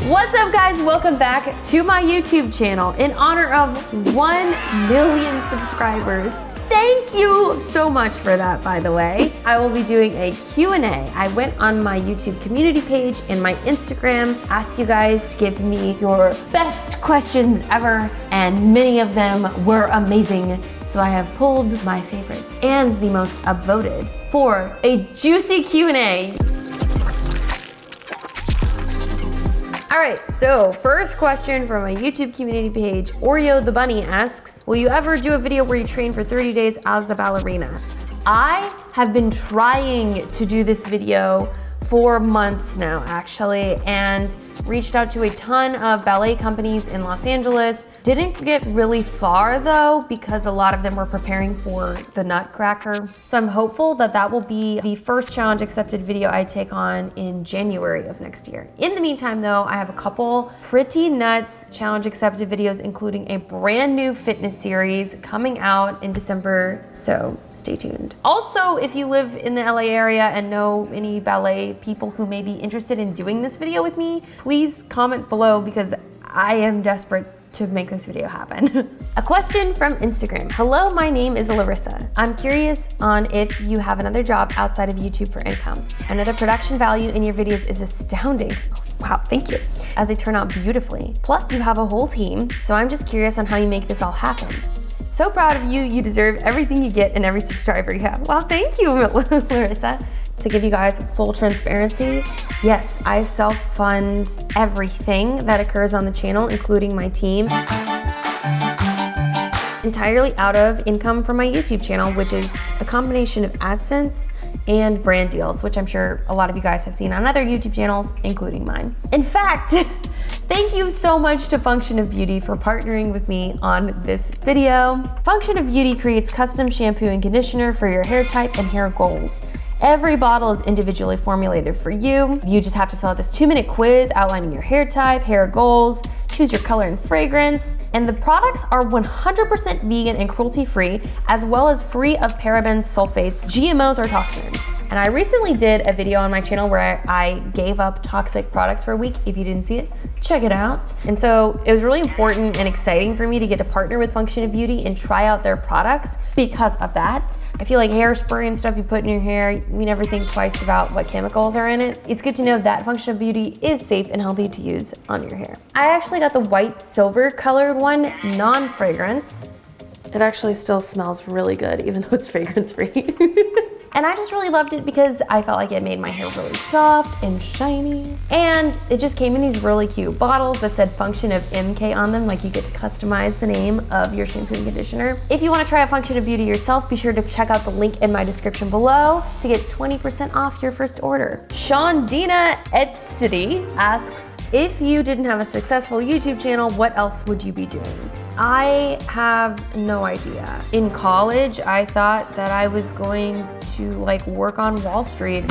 What's up, guys? Welcome back to my YouTube channel in honor of 1 million subscribers. Thank you so much for that, by the way. I will be doing a Q&A. I went on my YouTube community page and my Instagram, asked you guys to give me your best questions ever, and many of them were amazing. So I have pulled my favorites and the most upvoted for a juicy Q&A. All right, so first question from my YouTube community page, Oreo the Bunny asks, will you ever do a video where you train for 30 days as a ballerina? I have been trying to do this video for months now, actually, and reached out to a ton of ballet companies in Los Angeles. Didn't get really far though, because a lot of them were preparing for the Nutcracker. So I'm hopeful that that will be the first challenge accepted video I take on in January of next year. In the meantime though, I have a couple pretty nuts challenge accepted videos, including a brand new fitness series coming out in December, so stay tuned. Also, if you live in the LA area and know any ballet people who may be interested in doing this video with me, please comment below because I am desperate to make this video happen. A question from Instagram. Hello, my name is Larissa. I'm curious on if you have another job outside of YouTube for income. I know the production value in your videos is astounding. Wow, thank you. As they turn out beautifully. Plus you have a whole team, so I'm just curious on how you make this all happen. So proud of you. You deserve everything you get and every subscriber you have. Well, thank you, Larissa. To give you guys full transparency, yes, I self-fund everything that occurs on the channel, including my team, entirely out of income from my YouTube channel, which is a combination of AdSense and brand deals, which I'm sure a lot of you guys have seen on other YouTube channels, including mine. In fact, thank you so much to Function of Beauty for partnering with me on this video. Function of Beauty creates custom shampoo and conditioner for your hair type and hair goals. Every bottle is individually formulated for you. You just have to fill out this 2-minute quiz outlining your hair type, hair goals, choose your color and fragrance, and the products are 100% vegan and cruelty-free, as well as free of parabens, sulfates, GMOs, or toxins. And I recently did a video on my channel where I gave up toxic products for a week. If you didn't see it, check it out. And so it was really important and exciting for me to get to partner with Function of Beauty and try out their products because of that. I feel like hairspray and stuff you put in your hair, we never think twice about what chemicals are in it. It's good to know that Function of Beauty is safe and healthy to use on your hair. I actually got the white silver colored one, non-fragrance. It actually still smells really good, even though it's fragrance free. And I just really loved it because I felt like it made my hair really soft and shiny. And it just came in these really cute bottles that said Function of MK on them, like you get to customize the name of your shampoo and conditioner. If you want to try a Function of Beauty yourself, be sure to check out the link in my description below to get 20% off your first order. Shondina Etsity asks, if you didn't have a successful YouTube channel, what else would you be doing? I have no idea. In college, I thought that I was going to like work on Wall Street.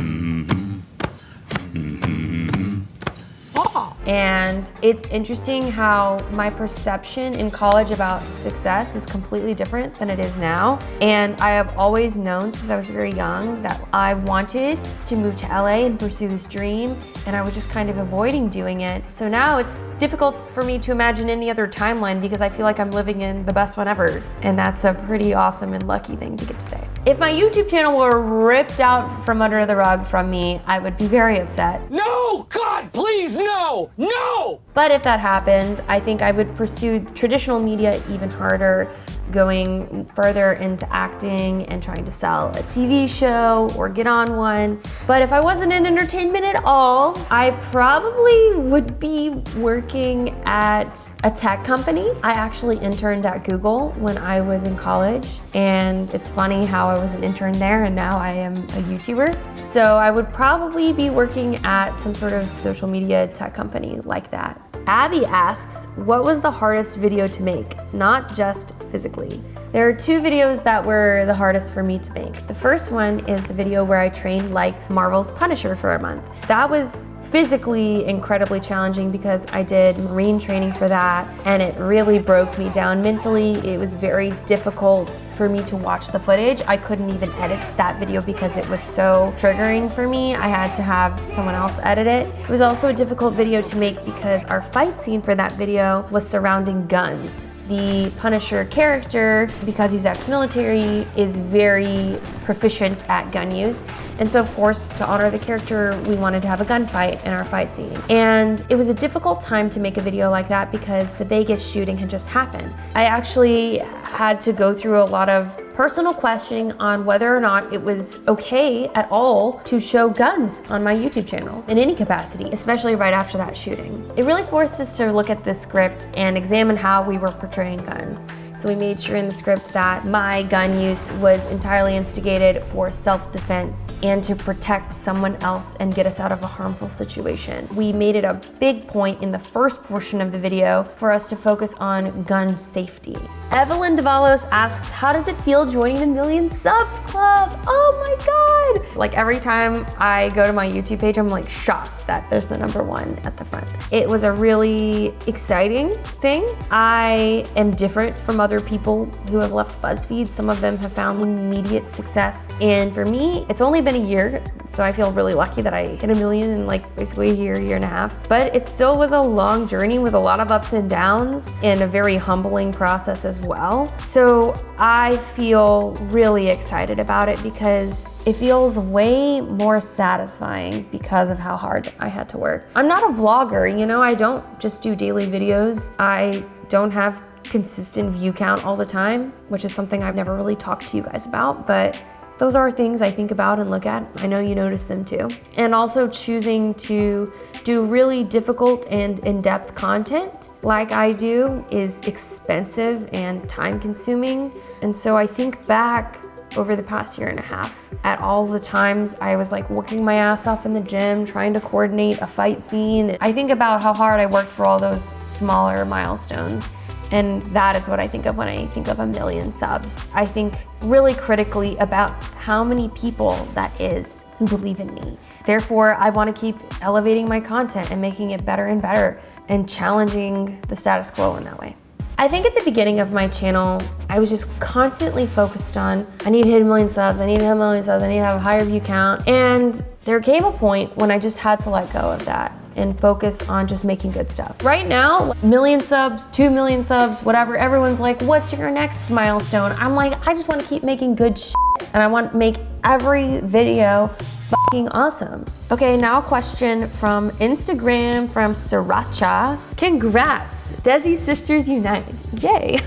And it's interesting how my perception in college about success is completely different than it is now. And I have always known since I was very young that I wanted to move to LA and pursue this dream, and I was just kind of avoiding doing it. So now it's difficult for me to imagine any other timeline because I feel like I'm living in the best one ever. And that's a pretty awesome and lucky thing to get to say. If my YouTube channel were ripped out from under the rug from me, I would be very upset. No, God, please, no, no! But if that happened, I think I would pursue traditional media even harder, going further into acting and trying to sell a TV show or get on one. But if I wasn't in entertainment at all, I probably would be working at a tech company. I actually interned at Google when I was in college, and it's funny how I was an intern there and now I am a YouTuber. So I would probably be working at some sort of social media tech company like that. Abby asks, what was the hardest video to make? Not just physically. There are 2 videos that were the hardest for me to make. The first one is the video where I trained like Marvel's Punisher for a month. That was physically incredibly challenging because I did Marine training for that, and it really broke me down mentally. It was very difficult for me to watch the footage. I couldn't even edit that video because it was so triggering for me. I had to have someone else edit it. It was also a difficult video to make because our fight scene for that video was surrounding guns. The Punisher character, because he's ex-military, is very proficient at gun use. And so of course, to honor the character, we wanted to have a gunfight in our fight scene. And it was a difficult time to make a video like that because the Vegas shooting had just happened. I actually had to go through a lot of personal questioning on whether or not it was okay at all to show guns on my YouTube channel in any capacity, especially right after that shooting. It really forced us to look at the script and examine how we were portraying guns. So we made sure in the script that my gun use was entirely instigated for self-defense and to protect someone else and get us out of a harmful situation. We made it a big point in the first portion of the video for us to focus on gun safety. Evelyn Davalos asks, how does it feel joining the Million Subs Club? Oh my God. Like every time I go to my YouTube page, I'm like shocked that there's the #1 at the front. It was a really exciting thing. I am different from other people who have left BuzzFeed. Some of them have found immediate success. And for me, it's only been a year, so I feel really lucky that I hit 1 million in like basically a year and a half. But it still was a long journey with a lot of ups and downs and a very humbling process as well. So I feel really excited about it because it feels way more satisfying because of how hard I had to work. I'm not a vlogger, you know, I don't just do daily videos. I don't have consistent view count all the time, which is something I've never really talked to you guys about, but those are things I think about and look at. I know you notice them too. And also choosing to do really difficult and in-depth content like I do is expensive and time consuming. And so I think back over the past year and a half at all the times I was like working my ass off in the gym, trying to coordinate a fight scene. I think about how hard I worked for all those smaller milestones. And that is what I think of when I think of 1 million subs. I think really critically about how many people that is who believe in me. Therefore, I want to keep elevating my content and making it better and better and challenging the status quo in that way. I think at the beginning of my channel, I was just constantly focused on, I need to hit 1 million subs, I need to hit 1 million subs, I need to have a higher view count. And there came a point when I just had to let go of that and focus on just making good stuff. Right now, 1 million subs, 2 million subs, whatever, everyone's like, what's your next milestone? I'm like, I just want to keep making good shit, and I want to make every video fucking awesome. Okay, now a question from Instagram from Sriracha. Congrats, Desi Sisters Unite. Yay.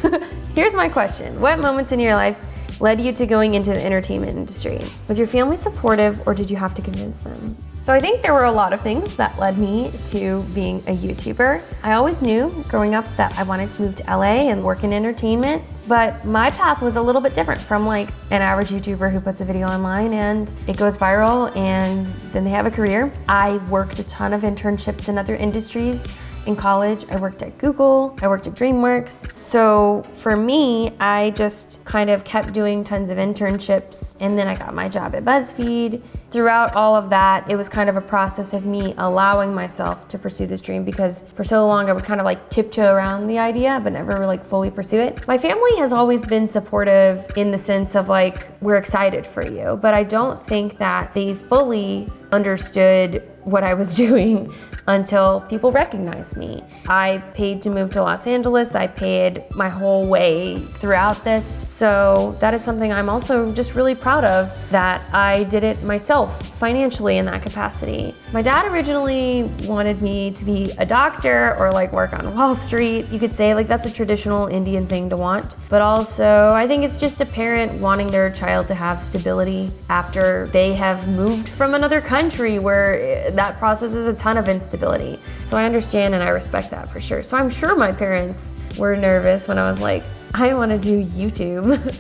Here's my question. What moments in your life led you to going into the entertainment industry? Was your family supportive or did you have to convince them? So I think there were a lot of things that led me to being a YouTuber. I always knew growing up that I wanted to move to LA and work in entertainment, but my path was a little bit different from like an average YouTuber who puts a video online and it goes viral and then they have a career. I worked a ton of internships in other industries. In college, I worked at Google, I worked at DreamWorks. So for me, I just kind of kept doing tons of internships and then I got my job at BuzzFeed. Throughout all of that, it was kind of a process of me allowing myself to pursue this dream because for so long I would kind of like tiptoe around the idea but never like fully pursue it. My family has always been supportive in the sense of like, we're excited for you, but I don't think that they fully understood what I was doing until people recognized me. I paid to move to Los Angeles. I paid my whole way throughout this. So that is something I'm also just really proud of, that I did it myself financially in that capacity. My dad originally wanted me to be a doctor or like work on Wall Street. You could say like that's a traditional Indian thing to want, but also I think it's just a parent wanting their child to have stability after they have moved from another country where that process is a ton of instability. So I understand and I respect that for sure. So I'm sure my parents were nervous when I was like, I want to do YouTube,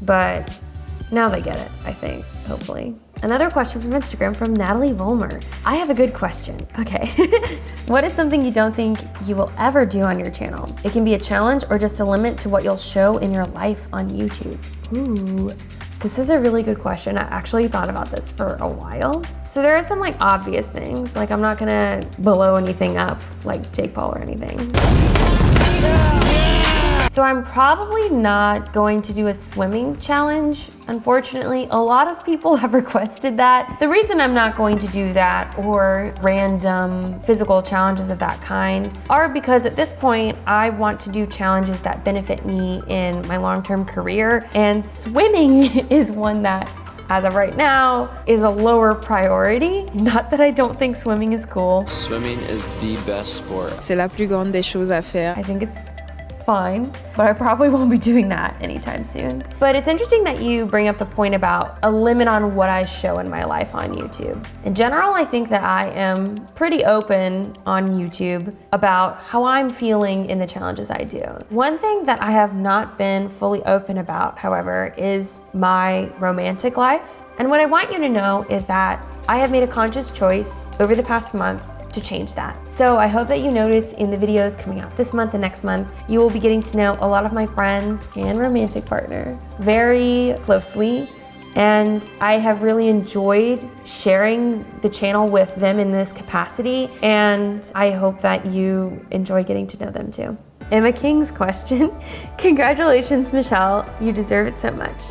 but now they get it, I think, hopefully. Another question from Instagram from Natalie Volmer. I have a good question. Okay. What is something you don't think you will ever do on your channel? It can be a challenge or just a limit to what you'll show in your life on YouTube. Ooh. This is a really good question. I actually thought about this for a while. So there are some like obvious things, like I'm not gonna blow anything up like Jake Paul or anything. So I'm probably not going to do a swimming challenge. Unfortunately, a lot of people have requested that. The reason I'm not going to do that or random physical challenges of that kind are because at this point, I want to do challenges that benefit me in my long-term career, and swimming is one that, as of right now, is a lower priority. Not that I don't think swimming is cool. Swimming is the best sport. C'est la plus grande des choses à faire. I think it's fine, but I probably won't be doing that anytime soon. But it's interesting that you bring up the point about a limit on what I show in my life on YouTube. In general, I think that I am pretty open on YouTube about how I'm feeling in the challenges I do. One thing that I have not been fully open about, however, is my romantic life. And what I want you to know is that I have made a conscious choice over the past month to change that. So I hope that you notice in the videos coming out this month and next month, you will be getting to know a lot of my friends and romantic partner very closely. And I have really enjoyed sharing the channel with them in this capacity. And I hope that you enjoy getting to know them too. Emma King's question. Congratulations, Michelle. You deserve it so much.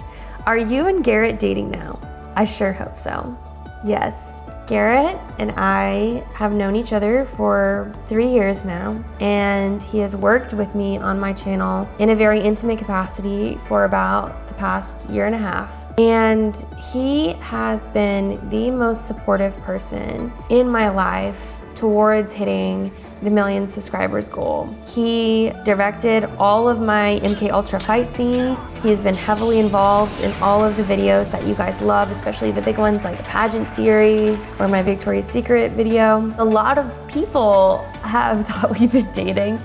Are you and Garrett dating now? I sure hope so. Yes. Garrett and I have known each other for 3 years now, and he has worked with me on my channel in a very intimate capacity for about the past year and a half. And he has been the most supportive person in my life towards hitting the 1 million subscribers goal. He directed all of my MK Ultra fight scenes. He has been heavily involved in all of the videos that you guys love, especially the big ones like the pageant series or my Victoria's Secret video. A lot of people have thought we've been dating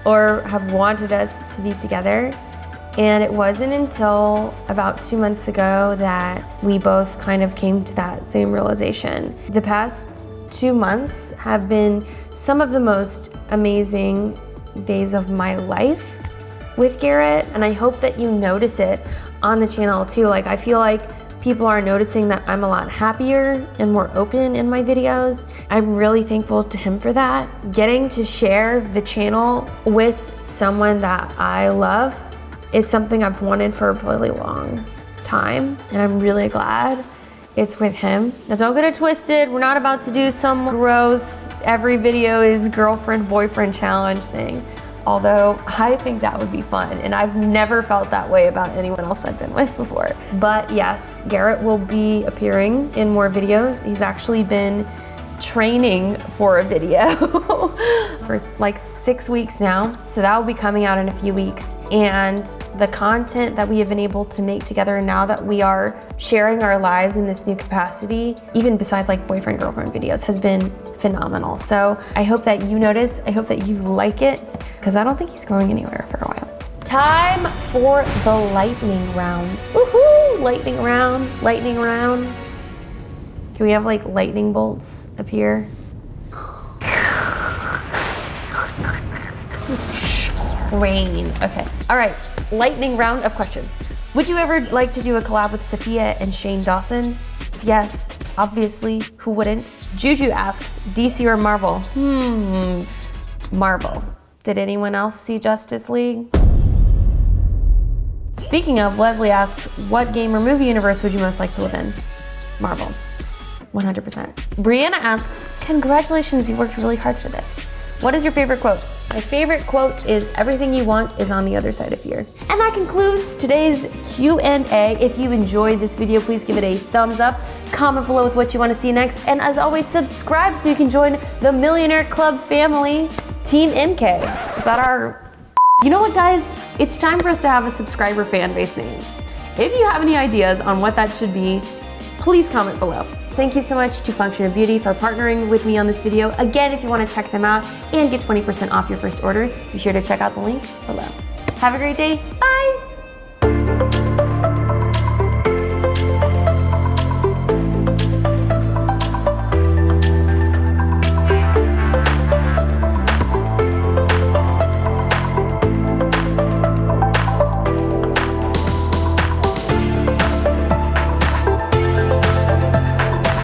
or have wanted us to be together. And it wasn't until about 2 months ago that we both kind of came to that same realization. The past 2 months have been some of the most amazing days of my life with Garrett, and I hope that you notice it on the channel too. Like, I feel like people are noticing that I'm a lot happier and more open in my videos. I'm really thankful to him for that. Getting to share the channel with someone that I love is something I've wanted for a really long time, and I'm really glad it's with him. Now don't get it twisted, we're not about to do some gross, every video is girlfriend, boyfriend challenge thing. Although I think that would be fun, and I've never felt that way about anyone else I've been with before. But yes, Garrett will be appearing in more videos. He's actually been training for a video for like 6 weeks now. So that will be coming out in a few weeks. And the content that we have been able to make together now that we are sharing our lives in this new capacity, even besides like boyfriend, girlfriend videos, has been phenomenal. So I hope that you notice, I hope that you like it, because I don't think he's going anywhere for a while. Time for the lightning round. Woohoo! Lightning round, lightning round. Can we have like lightning bolts appear? Rain, okay. All right, lightning round of questions. Would you ever like to do a collab with Sophia and Shane Dawson? Yes, obviously, who wouldn't? Juju asks, DC or Marvel? Marvel. Did anyone else see Justice League? Speaking of, Leslie asks, what game or movie universe would you most like to live in? Marvel. 100%. Brianna asks, congratulations, you worked really hard for this. What is your favorite quote? My favorite quote is, everything you want is on the other side of fear. And that concludes today's Q&A. If you enjoyed this video, please give it a thumbs up, comment below with what you want to see next, and as always, subscribe so you can join the Millionaire Club family, Team MK. Is that our... You know what, guys? It's time for us to have a subscriber fan base name. If you have any ideas on what that should be, please comment below. Thank you so much to Function of Beauty for partnering with me on this video. Again, if you want to check them out and get 20% off your first order, be sure to check out the link below. Have a great day. Bye.